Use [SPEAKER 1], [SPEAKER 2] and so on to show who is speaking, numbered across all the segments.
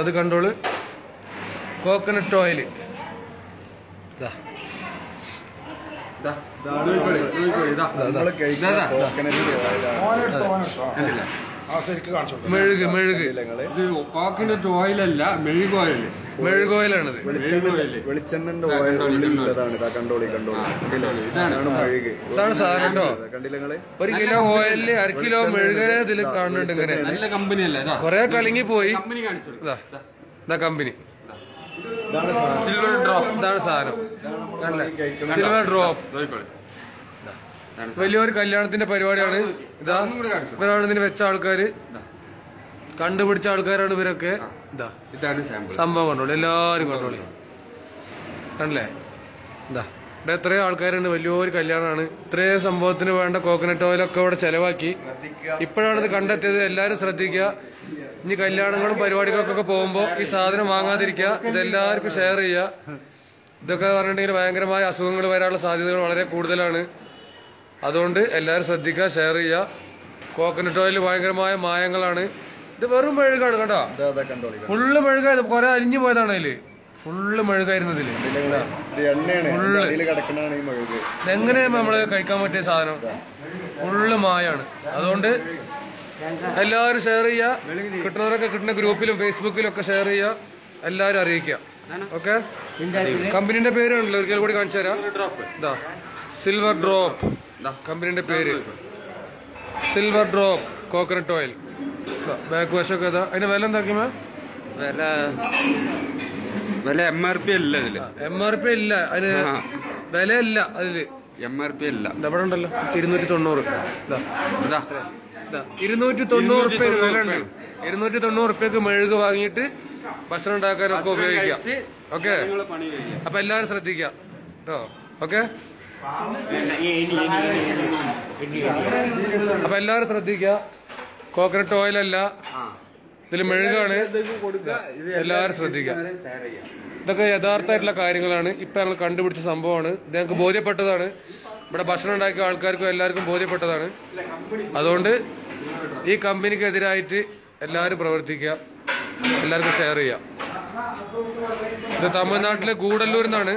[SPEAKER 1] അത് കണ്ടോള്, coconut oil. മെഴുക് മെഴുക്
[SPEAKER 2] ഇത് കോക്കനട്ട് ഓയിലല്ല, മെഴുക് ഓയിൽ.
[SPEAKER 1] മെഴുക് ഓയിലാണിത്.
[SPEAKER 3] വെളിച്ചെണ്ണന്റെ ഓയിലാണ്.
[SPEAKER 1] ഇതാണ് സാധനം കേട്ടോ. 1 കിലോ ഓയിലില് 1/2 കിലോ മെഴുകനെ ഇതിൽ കാണുന്നുണ്ട്. ഇങ്ങനെ
[SPEAKER 2] നല്ല കമ്പനി അല്ലേ?
[SPEAKER 1] കൊറേ കലങ്ങി പോയി.
[SPEAKER 2] Company
[SPEAKER 1] company
[SPEAKER 2] silver drop.
[SPEAKER 1] ഇതാണ് സാധനം. Silver drop. വലിയൊരു കല്യാണത്തിന്റെ പരിപാടിയാണ്. ഇതാ ഇവരാണ് ഇതിന് വെച്ച ആൾക്കാര്, കണ്ടുപിടിച്ച ആൾക്കാരാണ് ഇവരൊക്കെ.
[SPEAKER 2] ഇതാണ്
[SPEAKER 1] സംഭവം കണ്ടോളൂ, എല്ലാരും കണ്ടോളി. കണ്ടല്ലേ? ഇതാ ഇവിടെ എത്രയോ ആൾക്കാരുണ്ട്. വലിയൊരു കല്യാണമാണ്. ഇത്രയും സംഭവത്തിന് വേണ്ട കോക്കനട്ട് ഓയിലൊക്കെ ഇവിടെ ചെലവാക്കി. ഇപ്പോഴാണ് ഇത് കണ്ടെത്തിയത്. എല്ലാരും ശ്രദ്ധിക്കുക. ഇനി കല്യാണങ്ങളും പരിപാടികൾക്കൊക്കെ പോകുമ്പോ ഈ സാധനം വാങ്ങാതിരിക്കുക. ഇതെല്ലാവർക്കും ഷെയർ ചെയ്യുക. ഇതൊക്കെ പറഞ്ഞിട്ടുണ്ടെങ്കിൽ ഭയങ്കരമായ അസുഖങ്ങൾ വരാനുള്ള സാധ്യതകൾ വളരെ കൂടുതലാണ്. അതുകൊണ്ട് എല്ലാവരും ശ്രദ്ധിക്കുക, ഷെയർ ചെയ്യുക. കോക്കനട്ട് ഓയിൽ ഭയങ്കരമായ മായങ്ങളാണ്. ഇത് വെറും മെഴുകാണ് കേട്ടോ. ഫുള്ള് മെഴുകായത്. കുറെ അലിഞ്ഞു പോയതാണ് അതില്. ഫുള്ള് മെഴുകായിരുന്നു ഇതില്. എങ്ങനെയാണ് നമ്മള് കഴിക്കാൻ പറ്റിയ സാധനം? ഫുള്ള് മായാണ്. അതുകൊണ്ട് എല്ലാവരും ഷെയർ ചെയ്യുക. കിട്ടുന്നവരൊക്കെ കിട്ടുന്ന ഗ്രൂപ്പിലും ഫേസ്ബുക്കിലും ഒക്കെ ഷെയർ ചെയ്യുക. എല്ലാവരും അറിയിക്കുക. ഓക്കെ. കമ്പനിന്റെ പേര് ഉണ്ടല്ലോ, ഒരിക്കൽ കൂടി കാണിച്ചു തരാം. ഇതാ സിൽവർ ഡ്രോപ്പ് കമ്പനിന്റെ പേര്. Silver drop coconut oil. Back വശമൊക്കെ ഇതാ. അതിന്റെ വില എന്താക്കിയ?
[SPEAKER 2] വില MRP അല്ല. ഇതില്
[SPEAKER 1] MRP ഇല്ല. അതിന് വിലയില്ല. അതില്
[SPEAKER 2] MRP ഇല്ല.
[SPEAKER 1] ഇവിടെ ഉണ്ടല്ലോ 290. 290 റുപ്യ വില ഉണ്ട്. 290 റുപ്യക്ക് മെഴുക് വാങ്ങിയിട്ട് ഭക്ഷണം ഉണ്ടാക്കാനൊക്കെ ഉപയോഗിക്കാം. ഓക്കെ. അപ്പൊ എല്ലാരും ശ്രദ്ധിക്കുക കേട്ടോ. ഓക്കെ. അപ്പൊ എല്ലാരും ശ്രദ്ധിക്കുക. കോക്കനട്ട് ഓയിലല്ല, ഇതിൽ മെഴുകാണ്. എല്ലാരും ശ്രദ്ധിക്കുക. ഇതൊക്കെ യഥാർത്ഥമായിട്ടുള്ള കാര്യങ്ങളാണ്. ഇപ്പൊ ഞങ്ങൾ കണ്ടുപിടിച്ച സംഭവമാണ്. ഇത് ഞങ്ങൾക്ക് ബോധ്യപ്പെട്ടതാണ്. ഇവിടെ ഭക്ഷണം ഉണ്ടാക്കിയ ആൾക്കാർക്കും എല്ലാവർക്കും ബോധ്യപ്പെട്ടതാണ്. അതുകൊണ്ട് ഈ കമ്പനിക്കെതിരായിട്ട് എല്ലാവരും പ്രവർത്തിക്കുക. എല്ലാവർക്കും ഷെയർ ചെയ്യാം. ഇത് തമിഴ്നാട്ടിലെ ഗൂഡല്ലൂരിൽ നിന്നാണ്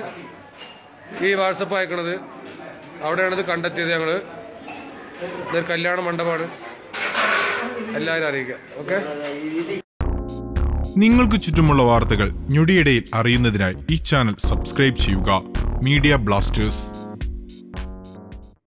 [SPEAKER 1] ഈ വാട്സപ്പ് അയക്കണത്. അവിടെയാണിത് കണ്ടെത്തിയത്. ഞങ്ങള് ഇതൊരു കല്യാണ മണ്ഡപമാണ്. എല്ലാവരും അറിയിക്കുക. ഓക്കെ.
[SPEAKER 4] നിങ്ങൾക്ക് ചുറ്റുമുള്ള വാർത്തകൾ ഞൊടിയിടയിൽ അറിയുന്നതിനായി ഈ ചാനൽ സബ്സ്ക്രൈബ് ചെയ്യുക. Media Blasters.